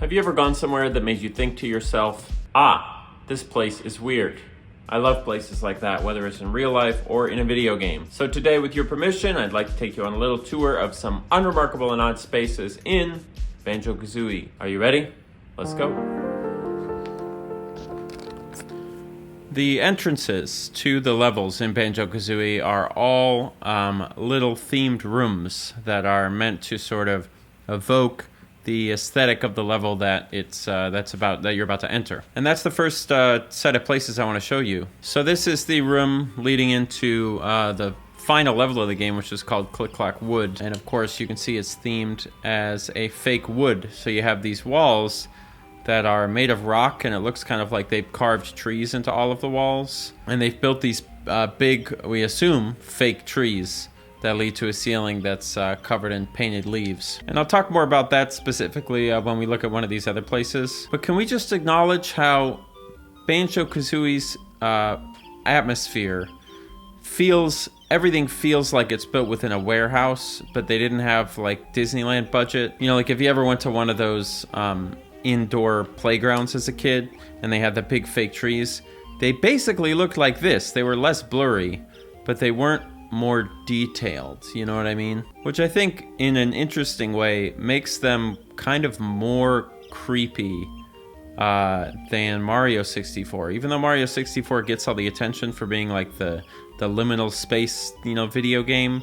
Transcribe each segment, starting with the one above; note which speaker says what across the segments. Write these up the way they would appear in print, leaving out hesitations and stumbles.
Speaker 1: Have you ever gone somewhere that made you think to yourself, ah, this place is weird? I love places like that, whether it's in real life or in a video game. So today, with your permission, I'd like to take you on a little tour of some unremarkable and odd spaces in Banjo Kazooie. Are you ready? Let's go. The entrances to the levels in Banjo Kazooie are all little themed rooms that are meant to sort of evoke the aesthetic of the level that you're about to enter. And that's the first set of places I want to show you. So this is the room leading into the final level of the game, which is called Click Clack Wood. And of course you can see it's themed as a fake wood. So you have these walls that are made of rock, and it looks kind of like they've carved trees into all of the walls. And they've built these big, we assume, fake trees that lead to a ceiling that's covered in painted leaves. And I'll talk more about that specifically when we look at one of these other places. But can we just acknowledge how Banjo Kazooie's atmosphere everything feels like it's built within a warehouse, but they didn't have like Disneyland budget. You know, like if you ever went to one of those indoor playgrounds as a kid and they had the big fake trees, they basically looked like this. They were less blurry, but they weren't more detailed, you know what I mean? Which I think in an interesting way makes them kind of more creepy than Mario 64. Even though Mario 64 gets all the attention for being like the liminal space, you know, video game,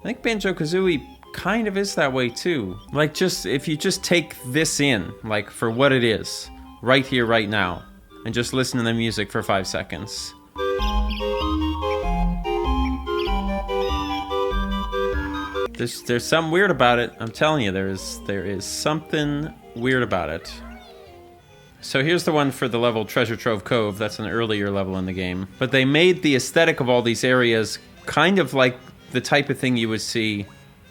Speaker 1: I think Banjo Kazooie kind of is that way too. Like, just if you just take this in, like for what it is, right here, right now, and just listen to the music for 5 seconds. There's something weird about it. I'm telling you, there is something weird about it. So here's the one for the level Treasure Trove Cove. That's an earlier level in the game. But they made the aesthetic of all these areas kind of like the type of thing you would see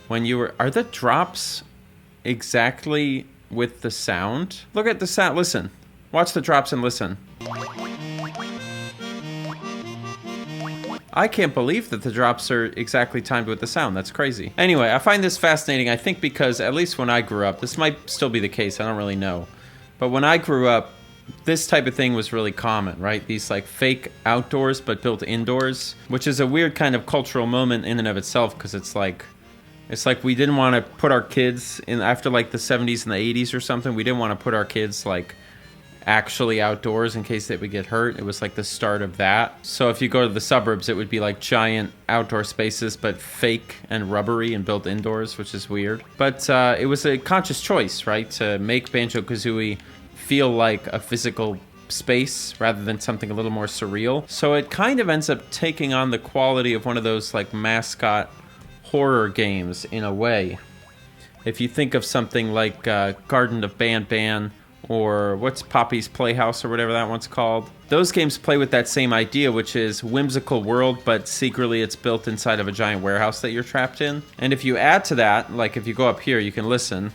Speaker 1: when you were... Are the drops exactly with the sound? Look at the sound. Listen. Watch the drops and listen. I can't believe that the drops are exactly timed with the sound. That's crazy. Anyway, I find this fascinating, I think because, at least when I grew up, this might still be the case, I don't really know. But when I grew up, this type of thing was really common, right? These like fake outdoors but built indoors, which is a weird kind of cultural moment in and of itself, because it's like we didn't want to put our kids in, after like the 70s and the 80s or something, we didn't want to put our kids like actually outdoors in case they would get hurt. It was like the start of that. So if you go to the suburbs, it would be like giant outdoor spaces, but fake and rubbery and built indoors, which is weird. But it was a conscious choice, right? To make Banjo Kazooie feel like a physical space rather than something a little more surreal. So it kind of ends up taking on the quality of one of those like mascot horror games in a way. If you think of something like Garden of Ban, or what's Poppy's Playhouse or whatever that one's called. Those games play with that same idea, which is whimsical world, but secretly it's built inside of a giant warehouse that you're trapped in. And if you add to that, like if you go up here, you can listen.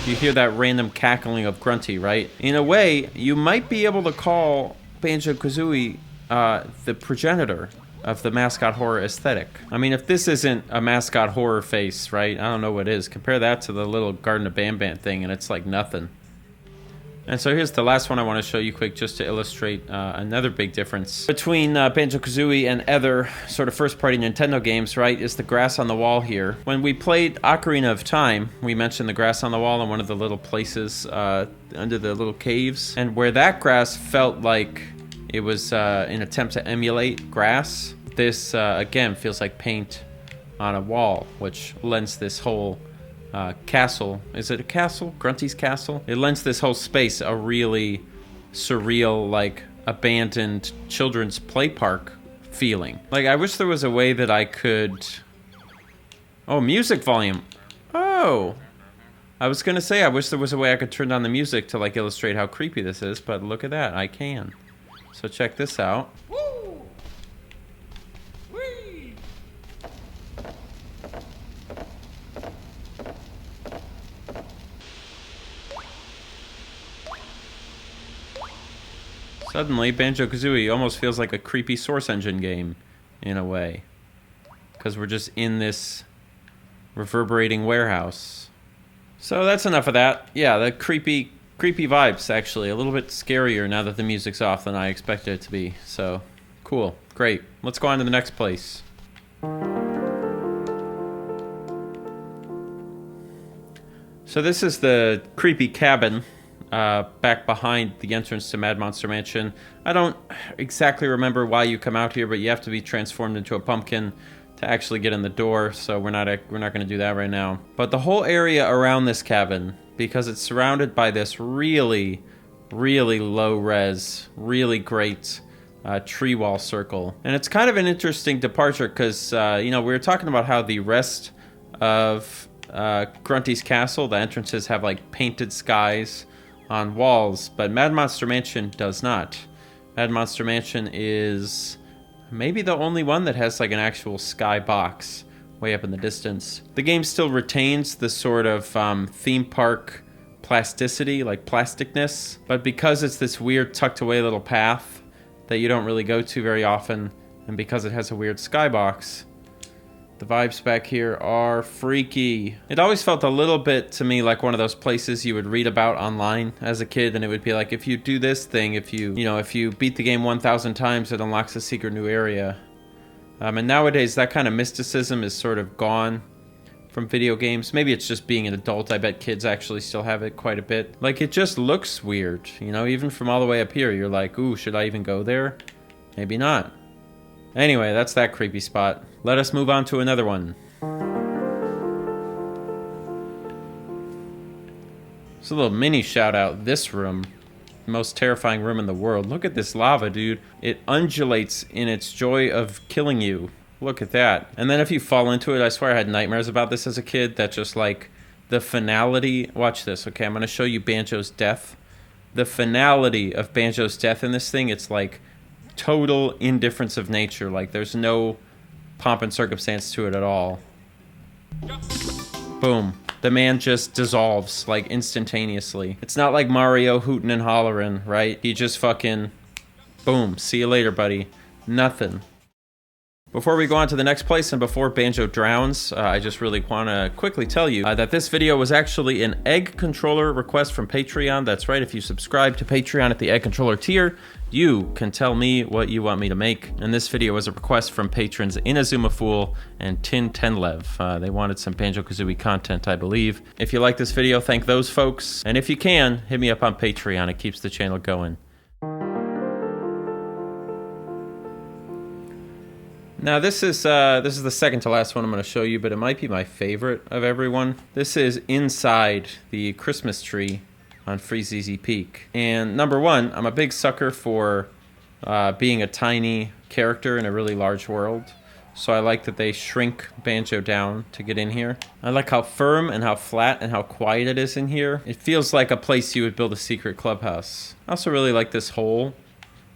Speaker 1: You hear that random cackling of Grunty, right? In a way, you might be able to call Banjo Kazooie the progenitor of the mascot horror aesthetic. I mean, if this isn't a mascot horror face, right? I don't know what is. Compare that to the little Garden of Ban thing, and it's like nothing. And so here's the last one I want to show you quick, just to illustrate another big difference between Banjo Kazooie and other sort of first-party Nintendo games, right? Is the grass on the wall here. When we played Ocarina of Time, we mentioned the grass on the wall in one of the little places under the little caves, and where that grass felt like it was an attempt to emulate grass. This, again, feels like paint on a wall, which lends this whole castle. Is it a castle? Grunty's castle? It lends this whole space a really surreal, like, abandoned children's play park feeling. Like, I wish there was a way that I could... Oh, music volume. Oh! I was gonna say, I wish there was a way I could turn down the music to, like, illustrate how creepy this is, but look at that, I can. So check this out. Woo! Whee! Suddenly, Banjo Kazooie almost feels like a creepy Source Engine game, in a way. Because we're just in this reverberating warehouse. So that's enough of that. Yeah, the creepy vibes, actually. A little bit scarier now that the music's off than I expected it to be. So, cool. Great. Let's go on to the next place. So this is the creepy cabin back behind the entrance to Mad Monster Mansion. I don't exactly remember why you come out here, but you have to be transformed into a pumpkin to actually get in the door, so we're not going to do that right now. But the whole area around this cabin, because it's surrounded by this really, really low res, really great tree wall circle. And it's kind of an interesting departure because, we were talking about how the rest of Grunty's castle, the entrances have like painted skies on walls, but Mad Monster Mansion does not. Mad Monster Mansion is maybe the only one that has like an actual sky box way up in the distance. The game still retains the sort of theme park plasticity, like plasticness, but because it's this weird tucked away little path that you don't really go to very often, and because it has a weird skybox, the vibes back here are freaky. It always felt a little bit to me like one of those places you would read about online as a kid, and it would be like, if you do this thing, if you beat the game 1,000 times, it unlocks a secret new area. And nowadays, that kind of mysticism is sort of gone from video games. Maybe it's just being an adult. I bet kids actually still have it quite a bit. Like, it just looks weird, even from all the way up here. You're like, ooh, should I even go there? Maybe not. Anyway, that's that creepy spot. Let us move on to another one. It's a little mini shout out. This room, the most terrifying room in the world. Look at this lava, dude. It undulates in its joy of killing you. Look at that. And then if you fall into it, I swear I had nightmares about this as a kid. That just like the finality. Watch this, okay? I'm going to show you Banjo's death. The finality of Banjo's death in this thing, it's like total indifference of nature. Like there's no pomp and circumstance to it at all. Boom. The man just dissolves like instantaneously. It's not like Mario hooting and hollering, right? He just fucking boom. See you later, buddy. Nothing. Before we go on to the next place and before Banjo drowns, I just really want to quickly tell you that this video was actually an Egg Controller request from Patreon. That's right, if you subscribe to Patreon at the Egg Controller tier, you can tell me what you want me to make. And this video was a request from patrons Inazuma Fool and Tin Tenlev. They wanted some Banjo Kazooie content, I believe. If you like this video, thank those folks. And if you can, hit me up on Patreon. It keeps the channel going. Now this is the second to last one I'm going to show you, but it might be my favorite of everyone. This is inside the Christmas tree on Freezeezy Peak. And number one, I'm a big sucker for being a tiny character in a really large world. So I like that they shrink Banjo down to get in here. I like how firm and how flat and how quiet it is in here. It feels like a place you would build a secret clubhouse. I also really like this hole.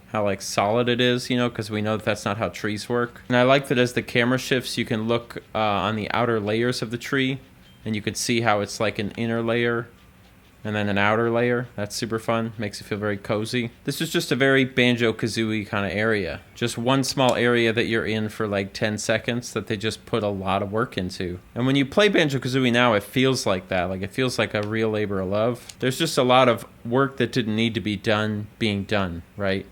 Speaker 1: How like solid it is, because we know that that's not how trees work. And I like that as the camera shifts, you can look on the outer layers of the tree, and you can see how it's like an inner layer and then an outer layer. That's super fun. Makes it feel very cozy. This is just a very Banjo Kazooie kind of area. Just one small area that you're in for like 10 seconds that they just put a lot of work into. And when you play Banjo Kazooie now, it feels like that. Like it feels like a real labor of love. There's just a lot of work that didn't need to be done being done, right?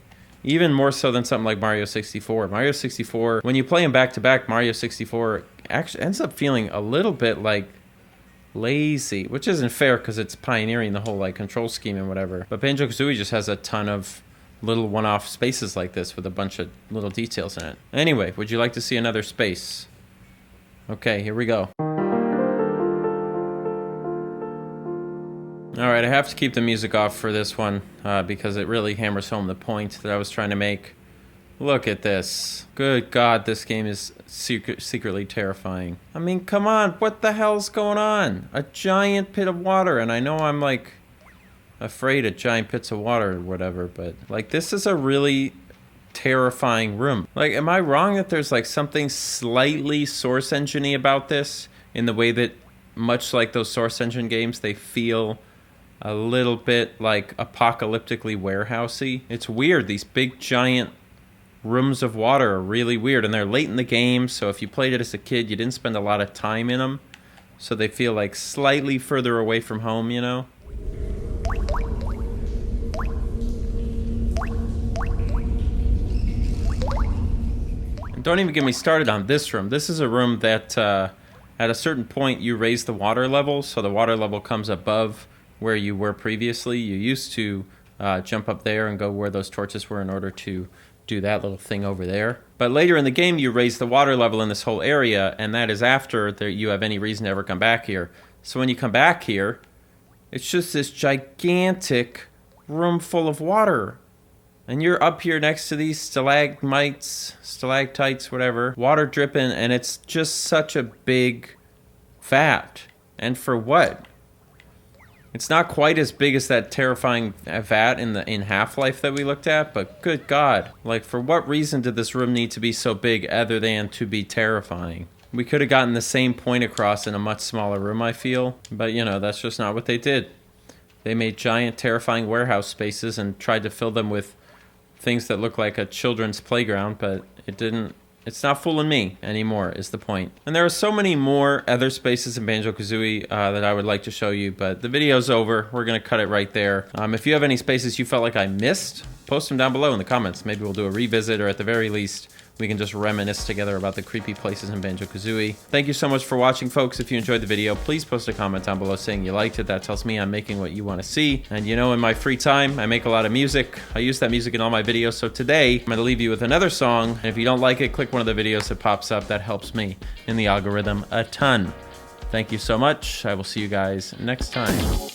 Speaker 1: Even more so than something like Mario 64. Mario 64, when you play them back to back, Mario 64 actually ends up feeling a little bit like lazy, which isn't fair because it's pioneering the whole like control scheme and whatever. But Banjo Kazooie just has a ton of little one-off spaces like this with a bunch of little details in it. Anyway, would you like to see another space? Okay, here we go. Alright, I have to keep the music off for this one because it really hammers home the point that I was trying to make. Look at this. Good God, this game is secretly terrifying. I mean, come on, what the hell's going on? A giant pit of water, and I know I'm like afraid of giant pits of water or whatever, but like this is a really terrifying room. Like, am I wrong that there's like something slightly Source Engine-y about this in the way that, much like those Source Engine games, they feel a little bit like apocalyptically warehousey? It's weird. These big giant rooms of water are really weird, and they're late in the game, so if you played it as a kid, you didn't spend a lot of time in them. so they feel like slightly further away from home, you know? And don't even get me started on this room. This is a room that at a certain point you raise the water level, so the water level comes above where you were previously. You used to jump up there and go where those torches were in order to do that little thing over there. But later in the game, you raise the water level in this whole area, and that is after you have any reason to ever come back here. So when you come back here, it's just this gigantic room full of water. And you're up here next to these stalagmites, stalactites, whatever, water dripping, and it's just such a big vat. And for what? It's not quite as big as that terrifying vat in Half-Life that we looked at, but good God. Like, for what reason did this room need to be so big other than to be terrifying? We could have gotten the same point across in a much smaller room, I feel. But, you know, that's just not what they did. They made giant, terrifying warehouse spaces and tried to fill them with things that look like a children's playground, but it didn't. It's not fooling me anymore, is the point. And there are so many more other spaces in Banjo Kazooie that I would like to show you, but the video's over. We're going to cut it right there. If you have any spaces you felt like I missed, post them down below in the comments. Maybe we'll do a revisit, or at the very least, we can just reminisce together about the creepy places in Banjo Kazooie. Thank you so much for watching, folks. If you enjoyed the video, please post a comment down below saying you liked it. That tells me I'm making what you want to see. And you know, in my free time, I make a lot of music. I use that music in all my videos. So today, I'm going to leave you with another song. And if you don't like it, click one of the videos that pops up. That helps me in the algorithm a ton. Thank you so much. I will see you guys next time.